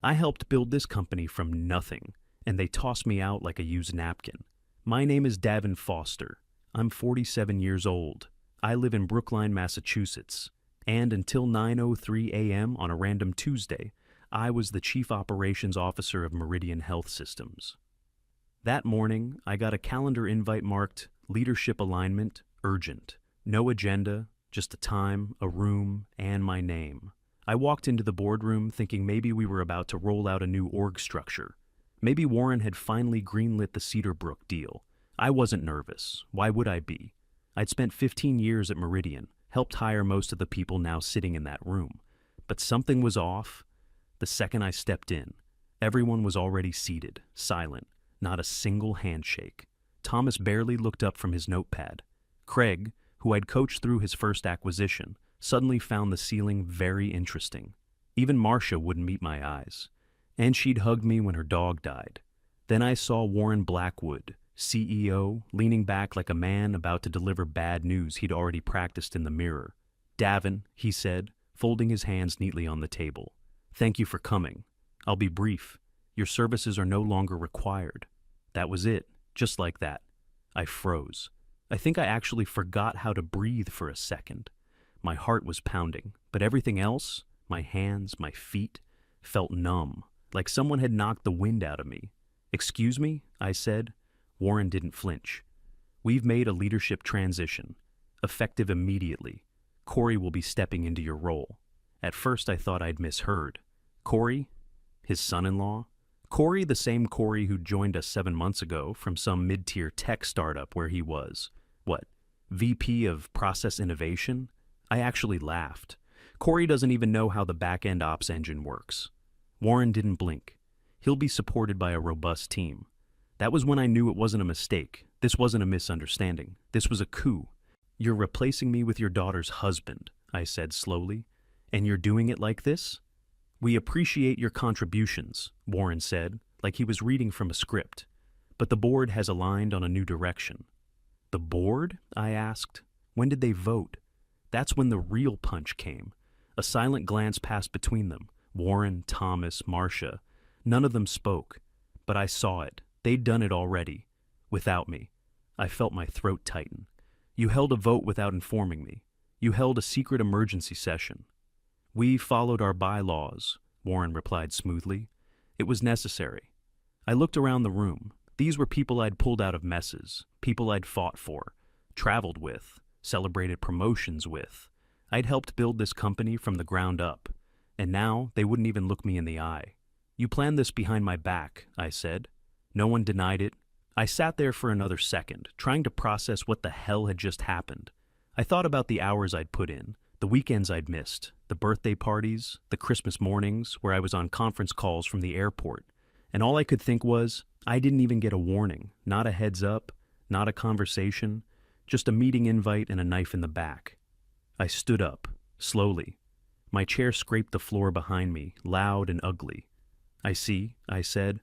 I helped build this company from nothing, and they tossed me out like a used napkin. My name is Davin Foster. I'm 47 years old. I live in Brookline, Massachusetts. And until 9:03 a.m. on a random Tuesday, I was the Chief Operations Officer of Meridian Health Systems. That morning, I got a calendar invite marked Leadership Alignment, Urgent. No agenda, just a time, a room, and my name. I walked into the boardroom thinking maybe we were about to roll out a new org structure. Maybe Warren had finally greenlit the Cedarbrook deal. I wasn't nervous. Why would I be? I'd spent 15 years at Meridian, helped hire most of the people now sitting in that room. But something was off. The second I stepped in, everyone was already seated, silent, not a single handshake. Thomas barely looked up from his notepad. Craig, who I'd coached through his first acquisition, suddenly found the ceiling very interesting. Even Marcia wouldn't meet my eyes. And she'd hugged me when her dog died. Then I saw Warren Blackwood, CEO, leaning back like a man about to deliver bad news he'd already practiced in the mirror. "Davin," he said, folding his hands neatly on the table. "Thank you for coming. I'll be brief. Your services are no longer required." That was it, just like that. I froze. I think I actually forgot how to breathe for a second. My heart was pounding, but everything else, my hands, my feet, felt numb, like someone had knocked the wind out of me. "Excuse me?" I said. Warren didn't flinch. "We've made a leadership transition, effective immediately. Qley will be stepping into your role." At first I thought I'd misheard. Qley? His son-in-law? Qley, the same Qley who joined us 7 months ago from some mid-tier tech startup where he was, VP of Process Innovation? I actually laughed. Qley doesn't even know how the back-end ops engine works. Warren didn't blink. He'll be supported by a robust team. That was when I knew it wasn't a mistake. This wasn't a misunderstanding. This was a coup. "You're replacing me with your daughter's husband," I said slowly. "And you're doing it like this?" "We appreciate your contributions," Warren said, like he was reading from a script. "But the board has aligned on a new direction." "The board?" I asked. "When did they vote?" That's when the real punch came. A silent glance passed between them. Warren, Thomas, Marcia. None of them spoke. But I saw it. They'd done it already. Without me. I felt my throat tighten. "You held a vote without informing me. You held a secret emergency session." "We followed our bylaws," Warren replied smoothly. "It was necessary." I looked around the room. These were people I'd pulled out of messes, people I'd fought for, traveled with, celebrated promotions with. I'd helped build this company from the ground up, and now they wouldn't even look me in the eye. "You planned this behind my back," I said. No one denied it. I sat there for another second, trying to process what the hell had just happened. I thought about the hours I'd put in, the weekends I'd missed, the birthday parties, the Christmas mornings where I was on conference calls from the airport, and all I could think was, I didn't even get a warning, not a heads up, not a conversation, just a meeting invite and a knife in the back. I stood up, slowly. My chair scraped the floor behind me, loud and ugly. "I see," I said.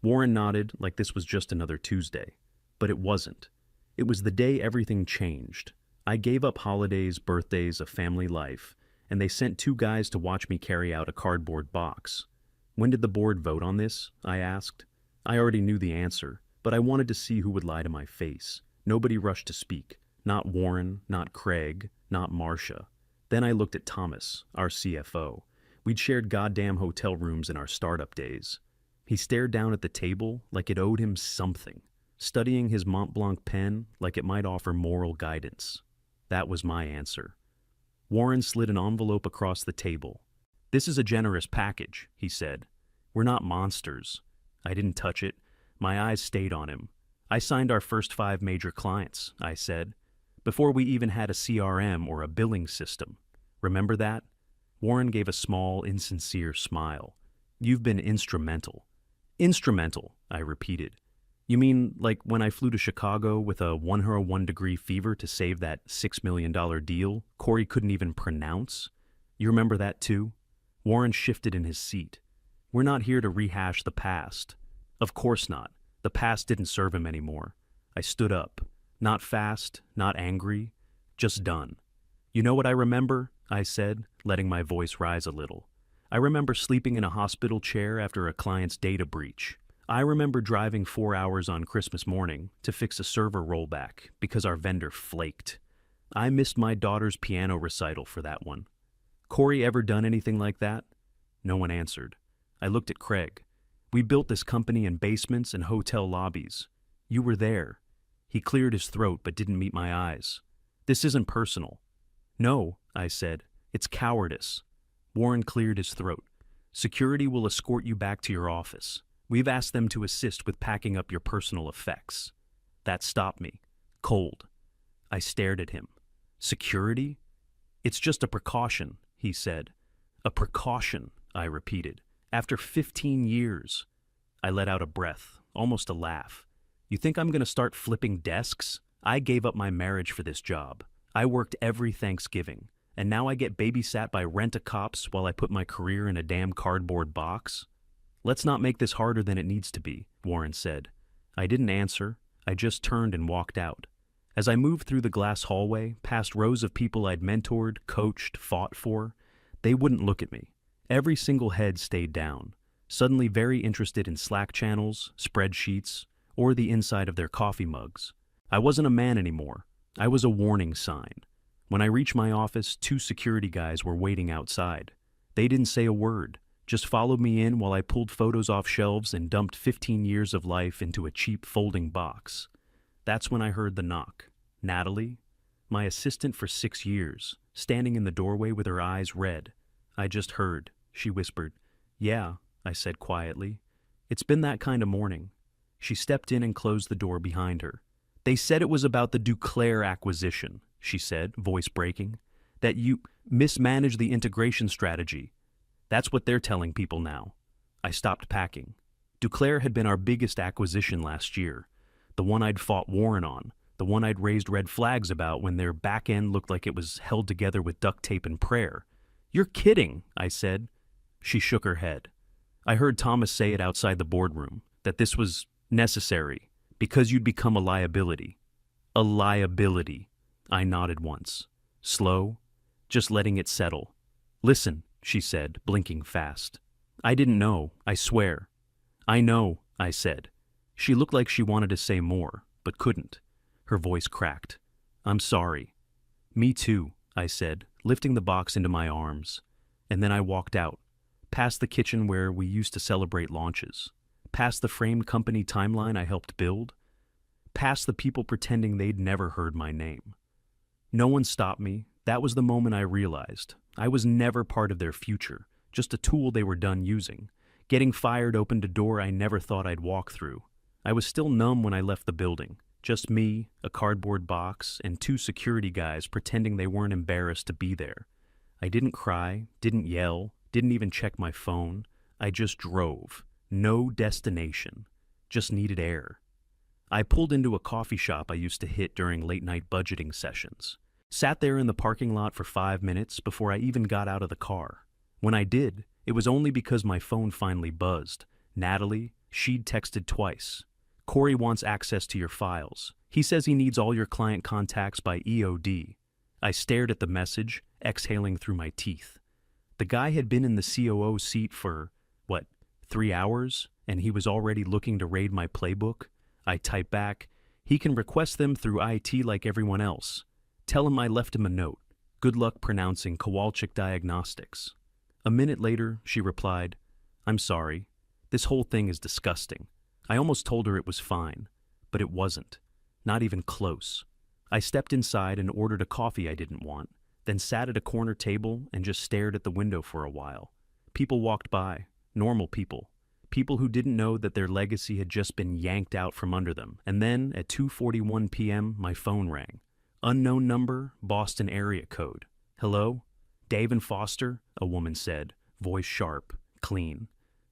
Warren nodded like this was just another Tuesday. But it wasn't. It was the day everything changed. I gave up holidays, birthdays, a family life, and they sent 2 guys to watch me carry out a cardboard box. "When did the board vote on this?" I asked. I already knew the answer, but I wanted to see who would lie to my face. Nobody rushed to speak. Not Warren, not Craig, not Marcia. Then I looked at Thomas, our CFO. We'd shared goddamn hotel rooms in our startup days. He stared down at the table like it owed him something, studying his Mont Blanc pen like it might offer moral guidance. That was my answer. Warren slid an envelope across the table. "This is a generous package," he said. "We're not monsters." I didn't touch it. My eyes stayed on him. "I signed our first 5 major clients," I said, "before we even had a CRM or a billing system. Remember that?" Warren gave a small, insincere smile. "You've been instrumental." "Instrumental," I repeated. "You mean like when I flew to Chicago with a 101-degree fever to save that $6 million deal Qley couldn't even pronounce? You remember that too?" Warren shifted in his seat. "We're not here to rehash the past." Of course not. The past didn't serve him anymore. I stood up. Not fast, not angry, just done. "You know what I remember?" I said, letting my voice rise a little. I remember sleeping in a hospital chair after a client's data breach. I remember driving 4 hours on Christmas morning to fix a server rollback because our vendor flaked. I missed my daughter's piano recital for that one. Corey ever done anything like that? No one answered. I looked at Craig. We built this company in basements and hotel lobbies. You were there. He cleared his throat but didn't meet my eyes. This isn't personal. No, I said. It's cowardice. Warren cleared his throat. Security will escort you back to your office. We've asked them to assist with packing up your personal effects. That stopped me. Cold. I stared at him. Security? It's just a precaution, he said. A precaution, I repeated. After 15 years. I let out a breath, almost a laugh. You think I'm going to start flipping desks? I gave up my marriage for this job. I worked every Thanksgiving, and now I get babysat by rent-a-cops while I put my career in a damn cardboard box? Let's not make this harder than it needs to be, Warren said. I didn't answer. I just turned and walked out. As I moved through the glass hallway, past rows of people I'd mentored, coached, fought for, they wouldn't look at me. Every single head stayed down, suddenly very interested in Slack channels, spreadsheets, or the inside of their coffee mugs. I wasn't a man anymore. I was a warning sign. When I reached my office, 2 security guys were waiting outside. They didn't say a word, just followed me in while I pulled photos off shelves and dumped 15 years of life into a cheap folding box. That's when I heard the knock. Natalie, my assistant for 6 years, standing in the doorway with her eyes red. I just heard, she whispered. Yeah, I said quietly. It's been that kind of morning. She stepped in and closed the door behind her. They said it was about the Qley acquisition, she said, voice breaking. That you mismanaged the integration strategy. That's what they're telling people now. I stopped packing. Qley had been our biggest acquisition last year. The one I'd fought Warren on. The one I'd raised red flags about when their back end looked like it was held together with duct tape and prayer. You're kidding, I said. She shook her head. I heard Thomas say it outside the boardroom, that this was necessary, because you'd become a liability. A liability. I nodded once. Slow, just letting it settle. Listen, she said, blinking fast. I didn't know, I swear. I know, I said. She looked like she wanted to say more, but couldn't. Her voice cracked. I'm sorry. Me too, I said, lifting the box into my arms. And then I walked out, past the kitchen where we used to celebrate launches, past the framed company timeline I helped build, past the people pretending they'd never heard my name. No one stopped me. That was the moment I realized. I was never part of their future, just a tool they were done using. Getting fired opened a door I never thought I'd walk through. I was still numb when I left the building. Just me, a cardboard box, and 2 security guys pretending they weren't embarrassed to be there. I didn't cry, didn't yell, didn't even check my phone. I just drove. No destination. Just needed air. I pulled into a coffee shop I used to hit during late-night budgeting sessions. Sat there in the parking lot for 5 minutes before I even got out of the car. When I did, it was only because my phone finally buzzed. Natalie, she'd texted twice. Corey wants access to your files. He says he needs all your client contacts by EOD. I stared at the message, exhaling through my teeth. The guy had been in the COO seat for, 3 hours, and he was already looking to raid my playbook? I typed back, he can request them through IT like everyone else. Tell him I left him a note. Good luck pronouncing Kowalczyk Diagnostics. A minute later, she replied, I'm sorry. This whole thing is disgusting. I almost told her it was fine, but it wasn't. Not even close. I stepped inside and ordered a coffee I didn't want, then sat at a corner table and just stared at the window for a while. People walked by, normal people. People who didn't know that their legacy had just been yanked out from under them. And then, at 2:41 p.m., my phone rang. Unknown number, Boston area code. Hello? Dave and Foster? A woman said, voice sharp, clean.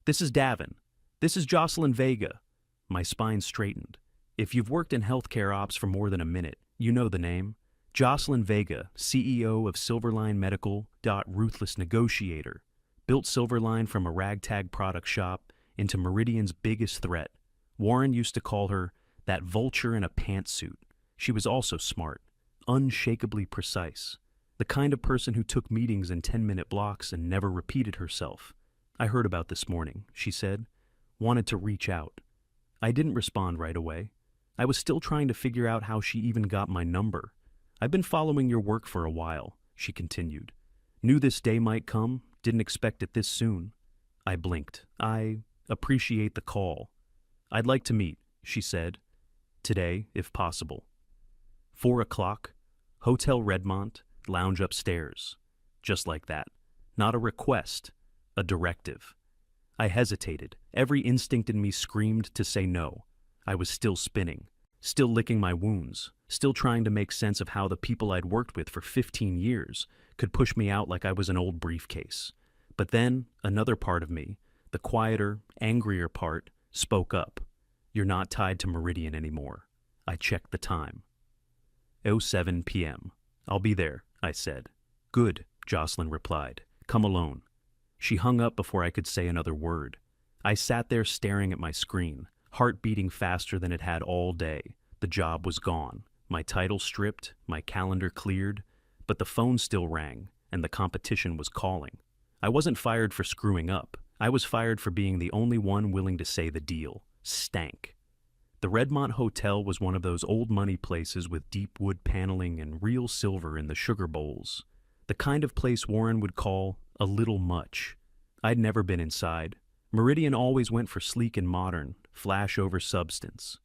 This is Davin. This is Jocelyn Vega. My spine straightened. If you've worked in healthcare ops for more than a minute, you know the name. Jocelyn Vega, CEO of Silverline Medical, Ruthless Negotiator. Built Silverline from a ragtag product shop into Meridian's biggest threat. Warren used to call her that vulture in a pantsuit. She was also smart, unshakably precise. The kind of person who took meetings in 10-minute blocks and never repeated herself. I heard about this morning, she said. Wanted to reach out. I didn't respond right away. I was still trying to figure out how she even got my number. I've been following your work for a while, she continued. Knew this day might come, didn't expect it this soon. I blinked. I appreciate the call. I'd like to meet, she said. Today, if possible. 4 o'clock, Hotel Redmont, lounge upstairs. Just like that. Not a request, a directive. I hesitated. Every instinct in me screamed to say no. I was still spinning, still licking my wounds, still trying to make sense of how the people I'd worked with for 15 years could push me out like I was an old briefcase. But then, another part of me, the quieter, angrier part, spoke up. You're not tied to Meridian anymore. I checked the time. 07 p.m. I'll be there, I said. Good, Jocelyn replied. Come alone. She hung up before I could say another word. I sat there staring at my screen, heart beating faster than it had all day. The job was gone, my title stripped, my calendar cleared, but the phone still rang, and the competition was calling. I wasn't fired for screwing up. I was fired for being the only one willing to say the deal. Stank. The Redmont Hotel was one of those old money places with deep wood paneling and real silver in the sugar bowls. The kind of place Warren would call a little much. I'd never been inside. Meridian always went for sleek and modern, flash over substance.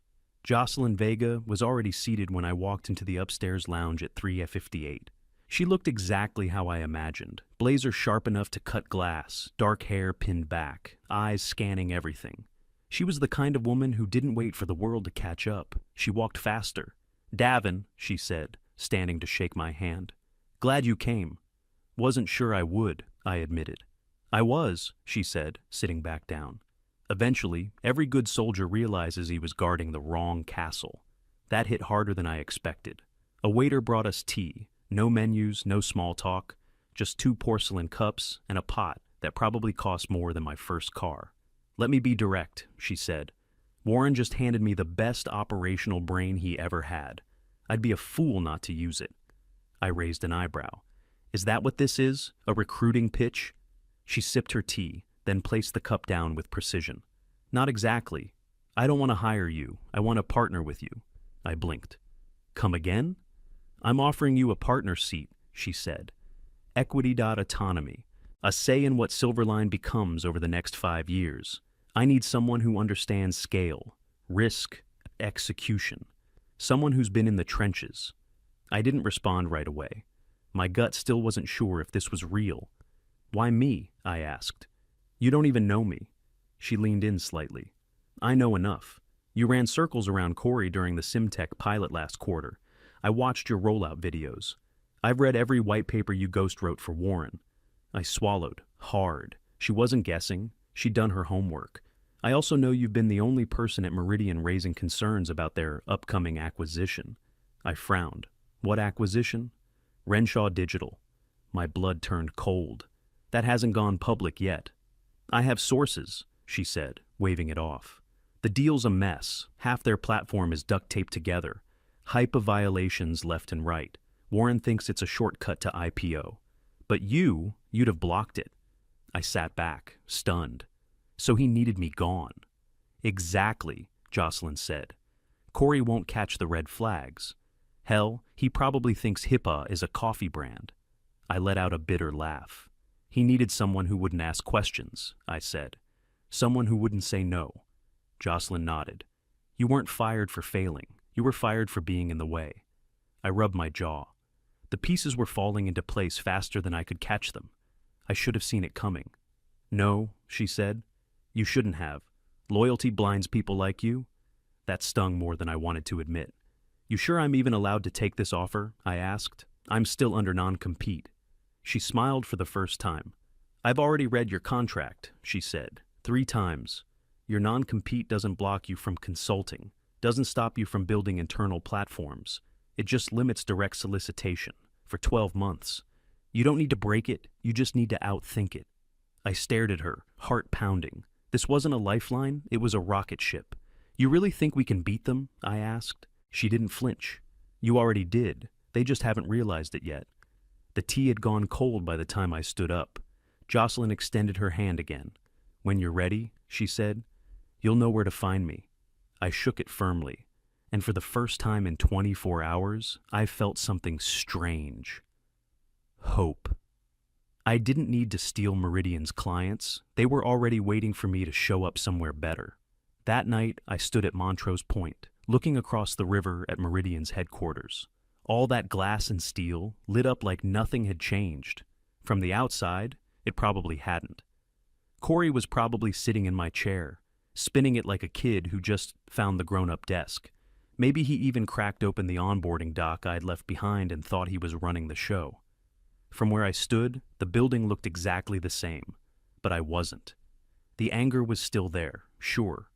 Jocelyn Vega was already seated when I walked into the upstairs lounge at 3:58. She looked exactly how I imagined. Blazer sharp enough to cut glass, dark hair pinned back, eyes scanning everything. She was the kind of woman who didn't wait for the world to catch up. She walked faster. Davin, she said, standing to shake my hand. Glad you came. Wasn't sure I would, I admitted. I was, she said, sitting back down. Eventually, every good soldier realizes he was guarding the wrong castle. That hit harder than I expected. A waiter brought us tea. No menus, no small talk. Just 2 porcelain cups and a pot that probably cost more than my first car. Let me be direct, she said. Warren just handed me the best operational brain he ever had. I'd be a fool not to use it. I raised an eyebrow. Is that what this is? A recruiting pitch? She sipped her tea, then placed the cup down with precision. Not exactly. I don't want to hire you. I want to partner with you. I blinked. Come again? I'm offering you a partner seat, she said. Equity.autonomy. A say in what Silverline becomes over the next 5 years. I need someone who understands scale, risk, execution. Someone who's been in the trenches. I didn't respond right away. My gut still wasn't sure if this was real. Why me? I asked. You don't even know me. She leaned in slightly. I know enough. You ran circles around Corey during the SimTech pilot last quarter. I watched your rollout videos. I've read every white paper you ghost wrote for Warren. I swallowed, hard. She wasn't guessing. She'd done her homework. I also know you've been the only person at Meridian raising concerns about their upcoming acquisition. I frowned. What acquisition? Renshaw Digital. My blood turned cold. That hasn't gone public yet. I have sources, she said, waving it off. The deal's a mess. Half their platform is duct taped together. HIPAA violations left and right. Warren thinks it's a shortcut to IPO. But you'd have blocked it. I sat back, stunned. So he needed me gone. Exactly, Jocelyn said. Corey won't catch the red flags. Hell, he probably thinks HIPAA is a coffee brand. I let out a bitter laugh. He needed someone who wouldn't ask questions, I said. Someone who wouldn't say no. Jocelyn nodded. You weren't fired for failing. You were fired for being in the way. I rubbed my jaw. The pieces were falling into place faster than I could catch them. I should have seen it coming. No, she said. You shouldn't have. Loyalty blinds people like you. That stung more than I wanted to admit. You sure I'm even allowed to take this offer? I asked. I'm still under non-compete. She smiled for the first time. I've already read your contract, she said, 3 times. Your non-compete doesn't block you from consulting, doesn't stop you from building internal platforms. It just limits direct solicitation for 12 months. You don't need to break it, you just need to outthink it. I stared at her, heart pounding. This wasn't a lifeline, it was a rocket ship. You really think we can beat them? I asked. She didn't flinch. You already did. They just haven't realized it yet. The tea had gone cold by the time I stood up. Jocelyn extended her hand again. "When you're ready," she said, "you'll know where to find me." I shook it firmly, and for the first time in 24 hours, I felt something strange. Hope. I didn't need to steal Meridian's clients. They were already waiting for me to show up somewhere better. That night, I stood at Montrose Point, looking across the river at Meridian's headquarters. All that glass and steel lit up like nothing had changed. From the outside, it probably hadn't. Qley was probably sitting in my chair, spinning it like a kid who just found the grown-up desk. Maybe he even cracked open the onboarding doc I'd left behind and thought he was running the show. From where I stood, the building looked exactly the same, but I wasn't. The anger was still there, sure,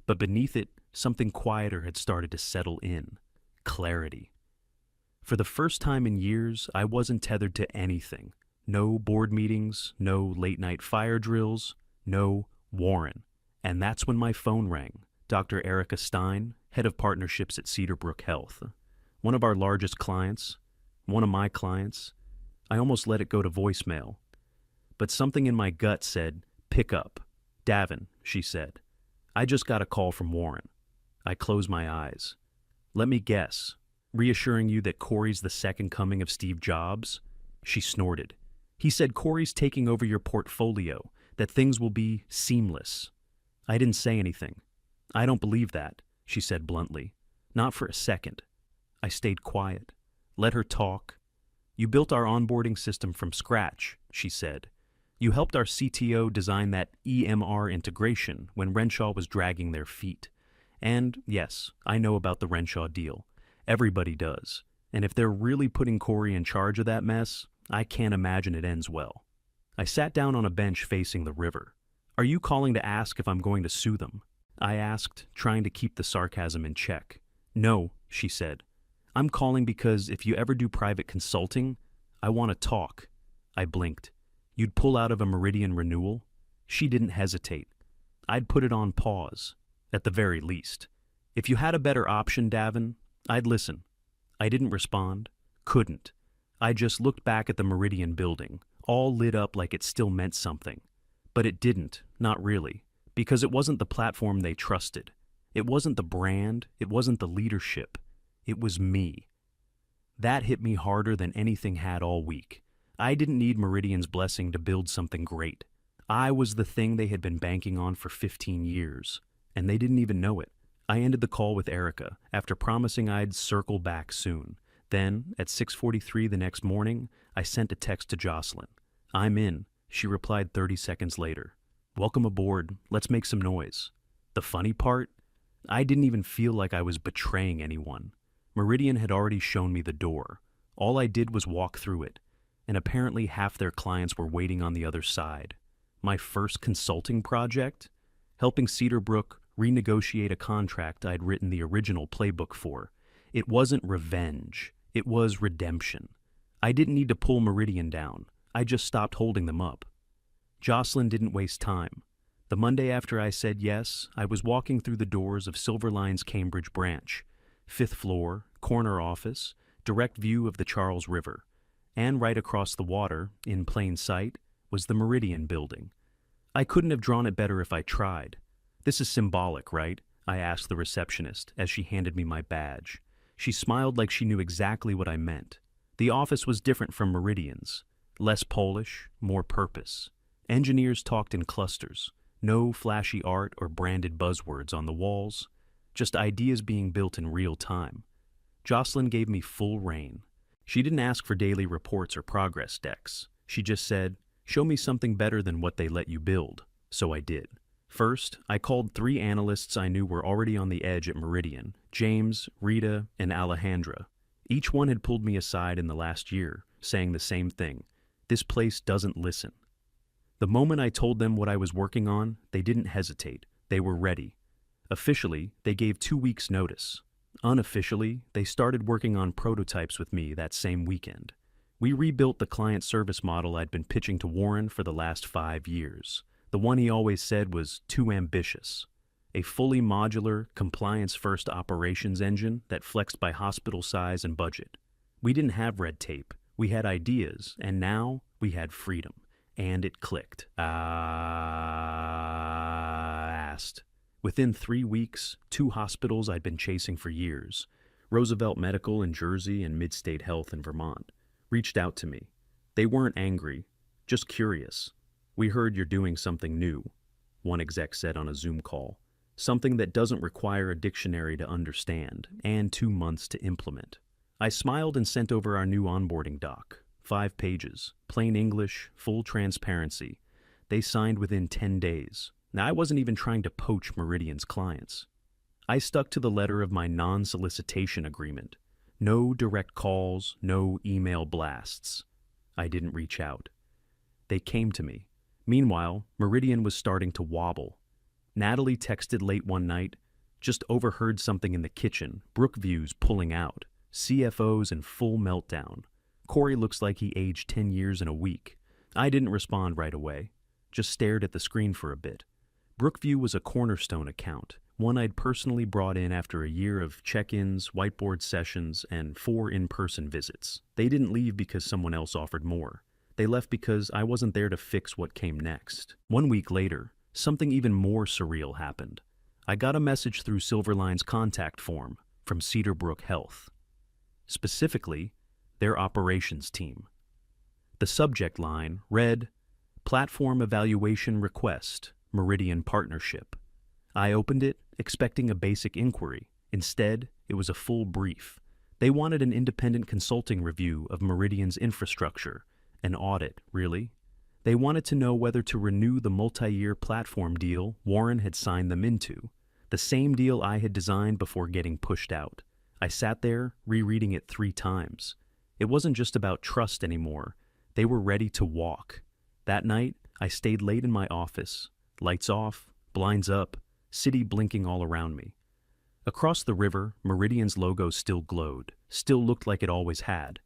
but beneath it, something quieter had started to settle in. Clarity. For the first time in years, I wasn't tethered to anything. No board meetings, no late-night fire drills, no Warren. And that's when my phone rang. Dr. Erica Stein, head of partnerships at Cedarbrook Health. One of our largest clients, one of my clients. I almost let it go to voicemail. But something in my gut said, "Pick up." "Davin," she said. "I just got a call from Warren." I closed my eyes. "Let me guess. Reassuring you that Qley's the second coming of Steve Jobs?" She snorted. "He said Qley's taking over your portfolio, that things will be seamless." I didn't say anything. "I don't believe that," she said bluntly. "Not for a second." I stayed quiet. Let her talk. "You built our onboarding system from scratch," she said. "You helped our CTO design that EMR integration when Renshaw was dragging their feet. And yes, I know about the Renshaw deal. Everybody does. And if they're really putting Qley in charge of that mess, I can't imagine it ends well." I sat down on a bench facing the river. "Are you calling to ask if I'm going to sue them?" I asked, trying to keep the sarcasm in check. "No," she said. "I'm calling because if you ever do private consulting, I want to talk." I blinked. "You'd pull out of a Meridian renewal?" She didn't hesitate. "I'd put it on pause, at the very least. If you had a better option, Davin, I'd listen." I didn't respond. Couldn't. I just looked back at the Meridian building, all lit up like it still meant something. But it didn't, not really, because it wasn't the platform they trusted. It wasn't the brand, it wasn't the leadership. It was me. That hit me harder than anything had all week. I didn't need Meridian's blessing to build something great. I was the thing they had been banking on for 15 years, and they didn't even know it. I ended the call with Erica after promising I'd circle back soon. Then, at 6:43 the next morning, I sent a text to Jocelyn. "I'm in," she replied 30 seconds later. "Welcome aboard, let's make some noise." The funny part? I didn't even feel like I was betraying anyone. Meridian had already shown me the door. All I did was walk through it, and apparently half their clients were waiting on the other side. My first consulting project? Helping Cedarbrook renegotiate a contract I'd written the original playbook for. It wasn't revenge. It was redemption. I didn't need to pull Meridian down. I just stopped holding them up. Jocelyn didn't waste time. The Monday after I said yes, I was walking through the doors of Silverline's Cambridge branch. 5th floor, corner office, direct view of the Charles River. And right across the water, in plain sight, was the Meridian building. I couldn't have drawn it better if I tried. "This is symbolic, right?" I asked the receptionist as she handed me my badge. She smiled like she knew exactly what I meant. The office was different from Meridian's. Less Polish, more purpose. Engineers talked in clusters. No flashy art or branded buzzwords on the walls. Just ideas being built in real time. Jocelyn gave me full rein. She didn't ask for daily reports or progress decks. She just said, "Show me something better than what they let you build." So I did. First, I called 3 analysts I knew were already on the edge at Meridian, James, Rita, and Alejandra. Each one had pulled me aside in the last year, saying the same thing. This place doesn't listen. The moment I told them what I was working on, they didn't hesitate. They were ready. Officially, they gave 2 weeks' notice. Unofficially, they started working on prototypes with me that same weekend. We rebuilt the client service model I'd been pitching to Warren for the last 5 years. The one he always said was too ambitious. A fully modular, compliance-first operations engine that flexed by hospital size and budget. We didn't have red tape. We had ideas, and now we had freedom. And it clicked. Within 3 weeks, 2 hospitals I'd been chasing for years, Roosevelt Medical in Jersey and Midstate Health in Vermont, reached out to me. They weren't angry, just curious. "We heard you're doing something new," one exec said on a Zoom call. "Something that doesn't require a dictionary to understand and 2 months to implement." I smiled and sent over our new onboarding doc. 5 pages, plain English, full transparency. They signed within 10 days. Now, I wasn't even trying to poach Meridian's clients. I stuck to the letter of my non-solicitation agreement. No direct calls, no email blasts. I didn't reach out. They came to me. Meanwhile, Meridian was starting to wobble. Natalie texted late one night, "Just overheard something in the kitchen, Brookview's pulling out, CFO's in full meltdown. Corey looks like he aged 10 years in a week." I didn't respond right away, just stared at the screen for a bit. Brookview was a cornerstone account, one I'd personally brought in after a year of check-ins, whiteboard sessions, and 4 in-person visits. They didn't leave because someone else offered more. They left because I wasn't there to fix what came next. 1 week later, something even more surreal happened. I got a message through Silverline's contact form from Cedarbrook Health. Specifically, their operations team. The subject line read, "Platform Evaluation Request, Meridian Partnership." I opened it, expecting a basic inquiry. Instead, it was a full brief. They wanted an independent consulting review of Meridian's infrastructure. An audit, really. They wanted to know whether to renew the multi-year platform deal Warren had signed them into, the same deal I had designed before getting pushed out. I sat there, rereading it 3 times. It wasn't just about trust anymore. They were ready to walk. That night, I stayed late in my office. Lights off, blinds up, city blinking all around me. Across the river, Meridian's logo still glowed, still looked like it always had.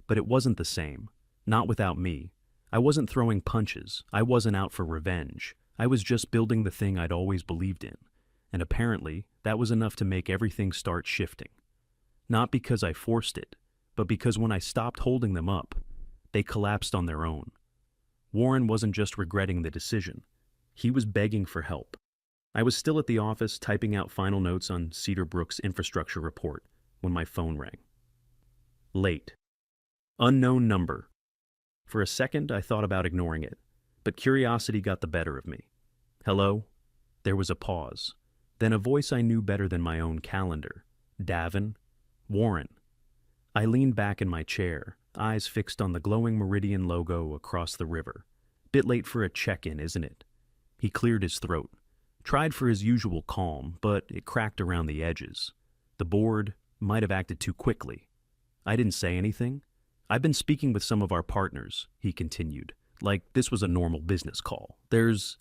But it wasn't the same. Not without me. I wasn't throwing punches. I wasn't out for revenge. I was just building the thing I'd always believed in. And apparently, that was enough to make everything start shifting. Not because I forced it, but because when I stopped holding them up, they collapsed on their own. Warren wasn't just regretting the decision. He was begging for help. I was still at the office typing out final notes on Cedarbrook's infrastructure report when my phone rang. Late. Unknown number. For a second, I thought about ignoring it, but curiosity got the better of me. "Hello?" There was a pause. Then a voice I knew better than my own calendar. "Davin?" "Warren." I leaned back in my chair, eyes fixed on the glowing Meridian logo across the river. Bit late for a check-in, isn't it? He cleared his throat. Tried for his usual calm, but it cracked around the edges. The board might have acted too quickly. I didn't say anything. "I've been speaking with some of our partners," he continued, like this was a normal business call. "There's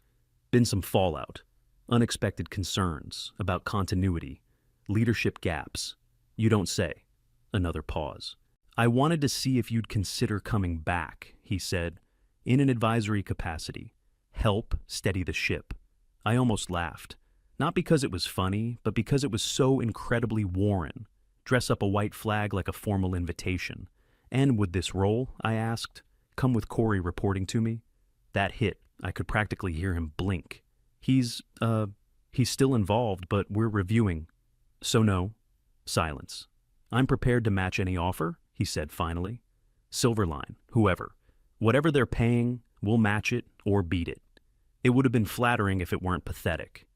been some fallout, unexpected concerns about continuity, leadership gaps." "You don't say." Another pause. "I wanted to see if you'd consider coming back," he said, "in an advisory capacity. Help steady the ship." I almost laughed. Not because it was funny, but because it was so incredibly Warren. Dress up a white flag like a formal invitation. "And would this role," I asked, "come with Corey reporting to me?" That hit. I could practically hear him blink. He's still involved, but we're reviewing." "So no." Silence. "I'm prepared to match any offer," he said finally. "Silverline, whoever. Whatever they're paying, we'll match it or beat it. It would have been flattering if it weren't pathetic."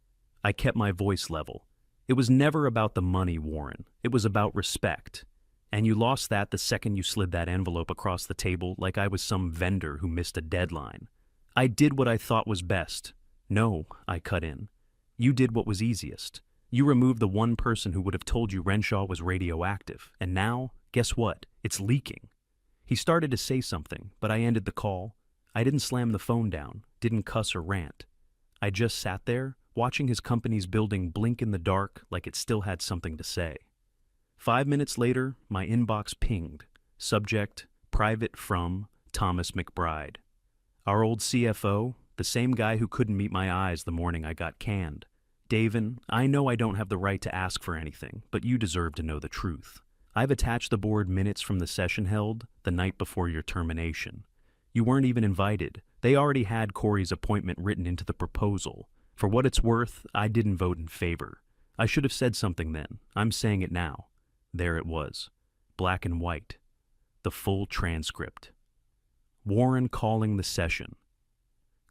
I kept my voice level. "It was never about the money, Warren. It was about respect. And you lost that the second you slid that envelope across the table like I was some vendor who missed a deadline. I did what I thought was best." "No," I cut in. "You did what was easiest. You removed the one person who would have told you Renshaw was radioactive. And now, guess what? It's leaking." He started to say something, but I ended the call. I didn't slam the phone down, didn't cuss or rant. I just sat there, watching his company's building blink in the dark like it still had something to say. 5 minutes later, my inbox pinged. Subject, private from Thomas McBride. Our old CFO, the same guy who couldn't meet my eyes the morning I got canned. "Davin, I know I don't have the right to ask for anything, but you deserve to know the truth. I've attached the board minutes from the session held the night before your termination. You weren't even invited. They already had Qley's appointment written into the proposal. For what it's worth, I didn't vote in favor. I should have said something then. I'm saying it now. There it was. Black and white. The full transcript. Warren calling the session.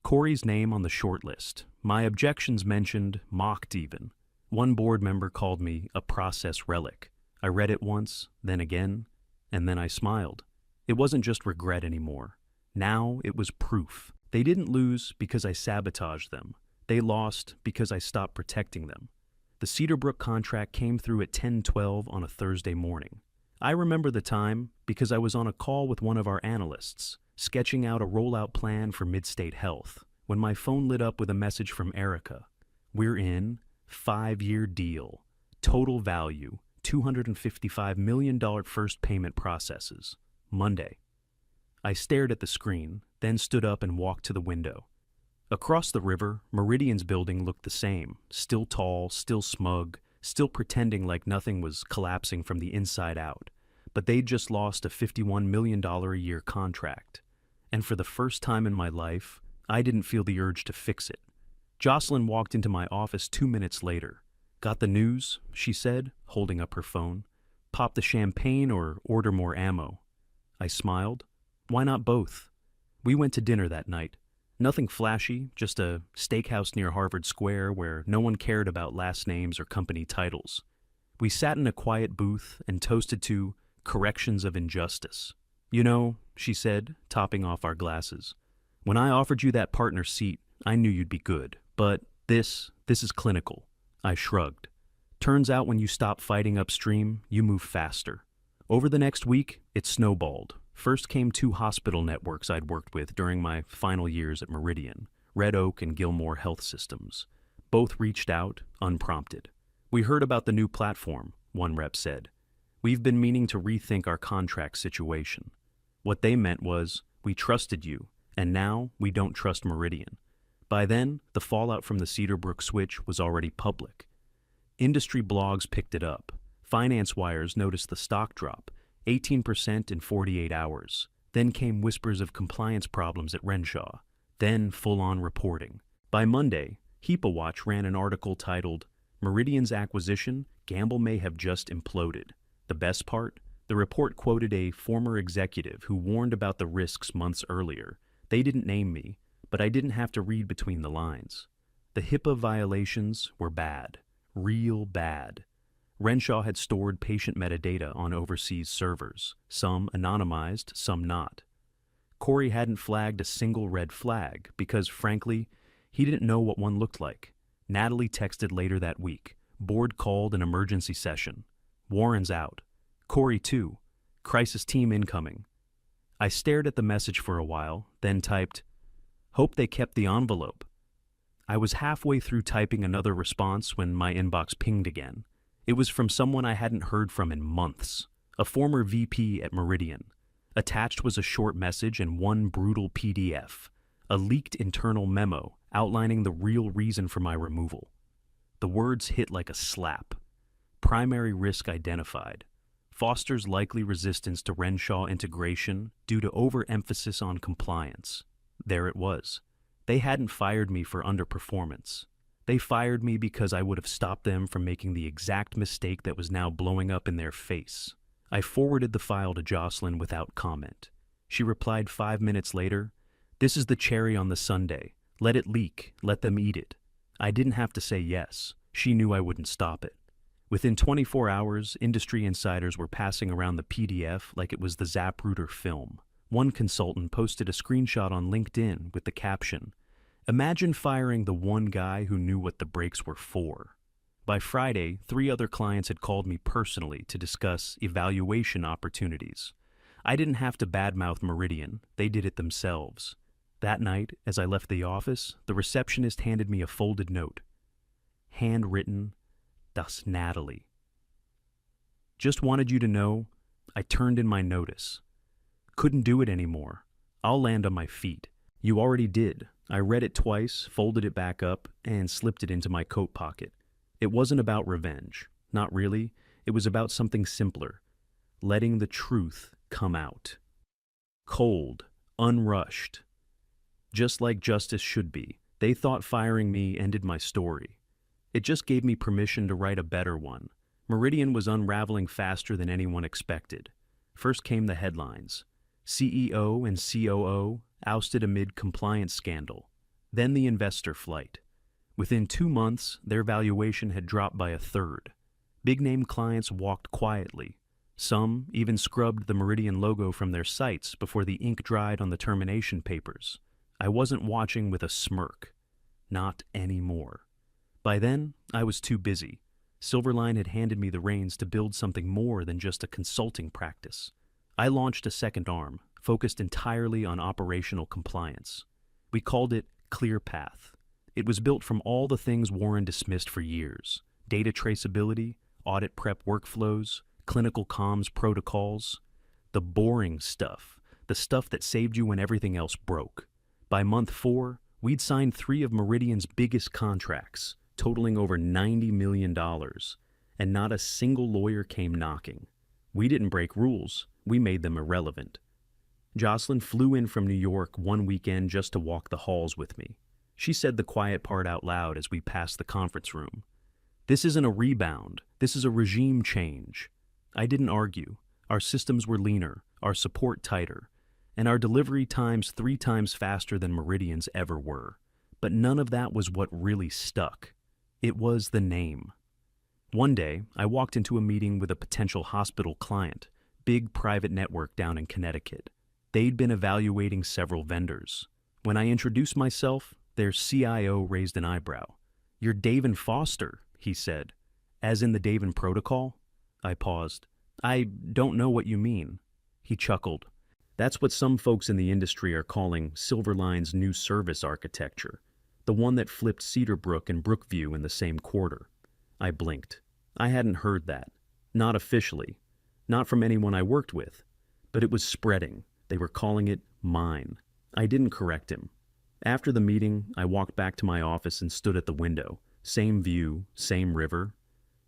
Qley's name on the short list. My objections mentioned, mocked even. One board member called me a process relic. I read it once, then again, and then I smiled. It wasn't just regret anymore. Now it was proof. They didn't lose because I sabotaged them. They lost because I stopped protecting them. The Cedarbrook contract came through at 10:12 on a Thursday morning. I remember the time because I was on a call with one of our analysts, sketching out a rollout plan for Midstate Health, when my phone lit up with a message from Erica. We're in, 5-year deal, total value, $255 million first payment processes, Monday. I stared at the screen, then stood up and walked to the window. Across the river, Meridian's building looked the same, still tall, still smug, still pretending like nothing was collapsing from the inside out. But they'd just lost a $51 million a year contract. And for the first time in my life, I didn't feel the urge to fix it. Jocelyn walked into my office 2 minutes later. Got the news, she said, holding up her phone. Pop the champagne or order more ammo. I smiled. Why not both? We went to dinner that night. Nothing flashy, just a steakhouse near Harvard Square where no one cared about last names or company titles. We sat in a quiet booth and toasted to corrections of injustice. You know, she said, topping off our glasses, when I offered you that partner seat, I knew you'd be good. But this is clinical. I shrugged. Turns out when you stop fighting upstream, you move faster. Over the next week, it snowballed. First came 2 hospital networks I'd worked with during my final years at Meridian, Red Oak and Gilmore Health Systems. Both reached out, unprompted. We heard about the new platform, one rep said. We've been meaning to rethink our contract situation. What they meant was, we trusted you, and now we don't trust Meridian. By then, the fallout from the Cedarbrook switch was already public. Industry blogs picked it up. Finance wires noticed the stock drop, 18% in 48 hours. Then came whispers of compliance problems at Renshaw. Then full-on reporting. By Monday, HIPAA Watch ran an article titled, Meridian's acquisition, Gamble may have just imploded. The best part? The report quoted a former executive who warned about the risks months earlier. They didn't name me, but I didn't have to read between the lines. The HIPAA violations were bad. Real bad. Renshaw had stored patient metadata on overseas servers, some anonymized, some not. Qley hadn't flagged a single red flag because, frankly, he didn't know what one looked like. Natalie texted later that week. Board called an emergency session. Warren's out. Qley too. Crisis team incoming. I stared at the message for a while, then typed, hope they kept the envelope. I was halfway through typing another response when my inbox pinged again. It was from someone I hadn't heard from in months, a former VP at Meridian. Attached was a short message and one brutal PDF, a leaked internal memo outlining the real reason for my removal. The words hit like a slap. Primary risk identified. Fosters likely resistance to Renshaw integration due to overemphasis on compliance. There it was. They hadn't fired me for underperformance. They fired me because I would have stopped them from making the exact mistake that was now blowing up in their face. I forwarded the file to Jocelyn without comment. She replied 5 minutes later, this is the cherry on the sundae. Let it leak. Let them eat it. I didn't have to say yes. She knew I wouldn't stop it. Within 24 hours, industry insiders were passing around the PDF like it was the Zapruder film. One consultant posted a screenshot on LinkedIn with the caption, imagine firing the one guy who knew what the breaks were for. By Friday, 3 other clients had called me personally to discuss evaluation opportunities. I didn't have to badmouth Meridian. They did it themselves. That night, as I left the office, the receptionist handed me a folded note. Handwritten, Das Natalie. Just wanted you to know, I turned in my notice. Couldn't do it anymore. I'll land on my feet. You already did. I read it twice, folded it back up, and slipped it into my coat pocket. It wasn't about revenge. Not really. It was about something simpler. letting the truth come out. Cold, unrushed. Just like justice should be, they thought firing me ended my story. It just gave me permission to write a better one. Meridian was unraveling faster than anyone expected. First came the headlines. CEO and COO ousted amid compliance scandal. Then the investor flight. Within 2 months, their valuation had dropped by a third. Big-name clients walked quietly. Some even scrubbed the Meridian logo from their sites before the ink dried on the termination papers. I wasn't watching with a smirk. Not anymore. By then, I was too busy. Silverline had handed me the reins to build something more than just a consulting practice. I launched a second arm, focused entirely on operational compliance. We called it ClearPath. It was built from all the things Warren dismissed for years: data traceability, audit prep workflows, clinical comms protocols. The boring stuff, the stuff that saved you when everything else broke. By month 4, we'd signed 3 of Meridian's biggest contracts, totaling over $90 million, and not a single lawyer came knocking. We didn't break rules, we made them irrelevant. Jocelyn flew in from New York one weekend just to walk the halls with me. She said the quiet part out loud as we passed the conference room. This isn't a rebound, this is a regime change. I didn't argue. Our systems were leaner, our support tighter, and our delivery times 3 times faster than Meridian's ever were. But none of that was what really stuck. It was the name. One day, I walked into a meeting with a potential hospital client, big private network down in Connecticut. They'd been evaluating several vendors. When I introduced myself, their CIO raised an eyebrow. "You're David Foster," he said. "As in the David Protocol?" I paused. "I don't know what you mean." He chuckled. "That's what some folks in the industry are calling Silverline's new service architecture, the one that flipped Cedarbrook and Brookview in the same quarter." I blinked. I hadn't heard that. Not officially. Not from anyone I worked with. But it was spreading. They were calling it mine. I didn't correct him. After the meeting, I walked back to my office and stood at the window. Same view, same river.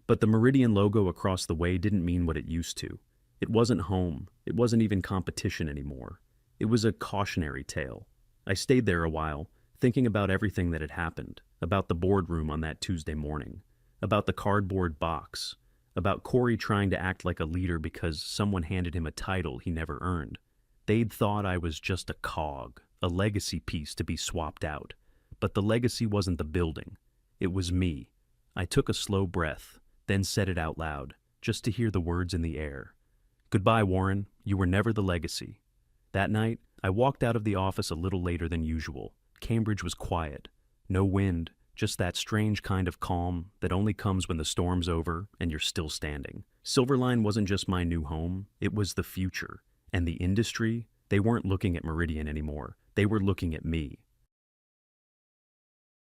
But the Meridian logo across the way didn't mean what it used to. It wasn't home. It wasn't even competition anymore. It was a cautionary tale. I stayed there a while, thinking about everything that had happened, about the boardroom on that Tuesday morning, about the cardboard box, about Corey trying to act like a leader because someone handed him a title he never earned. They'd thought I was just a cog, a legacy piece to be swapped out. But the legacy wasn't the building. It was me. I took a slow breath, then said it out loud, just to hear the words in the air. "Goodbye, Warren. You were never the legacy." That night, I walked out of the office a little later than usual. Cambridge was quiet. No wind, just that strange kind of calm that only comes when the storm's over and you're still standing. Silverline wasn't just my new home, it was the future. And the industry, they weren't looking at Meridian anymore. They were looking at me.